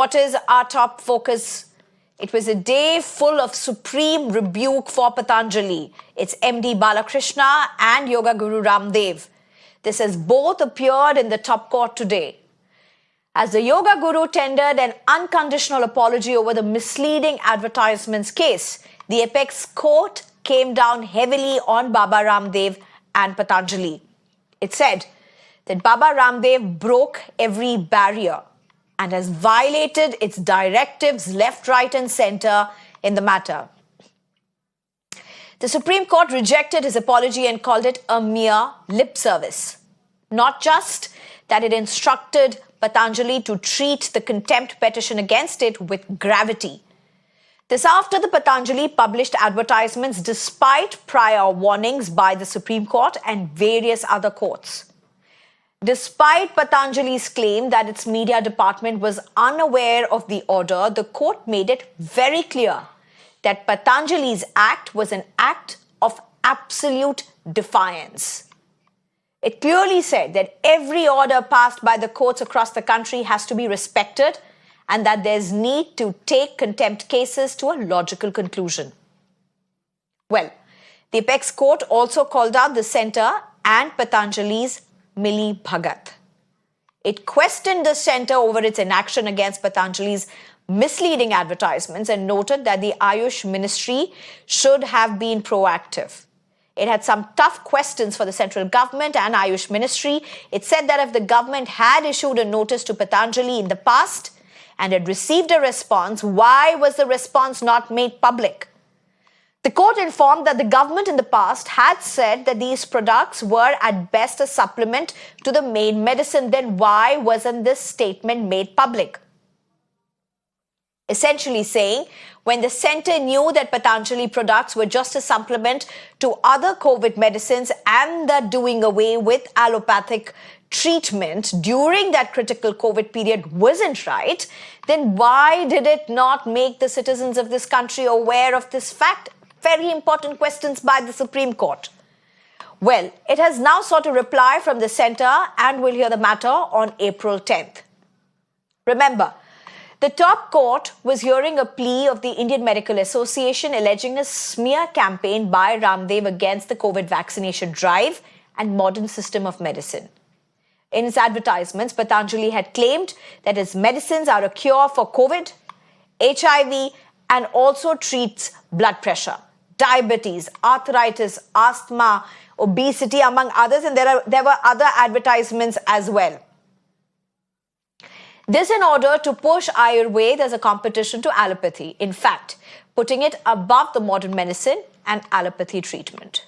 what is our top focus? It was a day full of supreme rebuke for Patanjali, its MD Balakrishna and Yoga Guru Ramdev. This has both appeared in the top court today. As the Yoga Guru tendered an unconditional apology over the misleading advertisements case, the apex court came down heavily on Baba Ramdev and Patanjali. It said that Baba Ramdev broke every barrier and has violated its directives left, right and centre in the matter. The Supreme Court rejected his apology and called it a mere lip service. Not just that it instructed Patanjali to treat the contempt petition against it with gravity. This after the Patanjali published advertisements despite prior warnings by the Supreme Court and various other courts. Despite Patanjali's claim that its media department was unaware of the order, the court made it very clear that Patanjali's act was an act of absolute defiance. It clearly said that every order passed by the courts across the country has to be respected and that there's need to take contempt cases to a logical conclusion. Well, the apex court also called out the centre and Patanjali's Mili Bhagat. It questioned the centre over its inaction against Patanjali's misleading advertisements and noted that the Ayush Ministry should have been proactive. It had some tough questions for the central government and Ayush Ministry. It said that if the government had issued a notice to Patanjali in the past and had received a response, why was the response not made public? The court informed that the government in the past had said that these products were at best a supplement to the main medicine. Then why wasn't this statement made public? Essentially saying, when the centre knew that Patanjali products were just a supplement to other COVID medicines and that doing away with allopathic treatment during that critical COVID period wasn't right, then why did it not make the citizens of this country aware of this fact? Very important questions by the Supreme Court. Well, it has now sought a reply from the centre and will hear the matter on April 10th. Remember, the top court was hearing a plea of the Indian Medical Association alleging a smear campaign by Ramdev against the COVID vaccination drive and modern system of medicine. In his advertisements, Patanjali had claimed that his medicines are a cure for COVID, HIV, and also treats blood pressure, diabetes, arthritis, asthma, obesity, among others, and there were other advertisements as well. This in order to push Ayurved as a competition to allopathy, in fact, putting it above the modern medicine and allopathy treatment.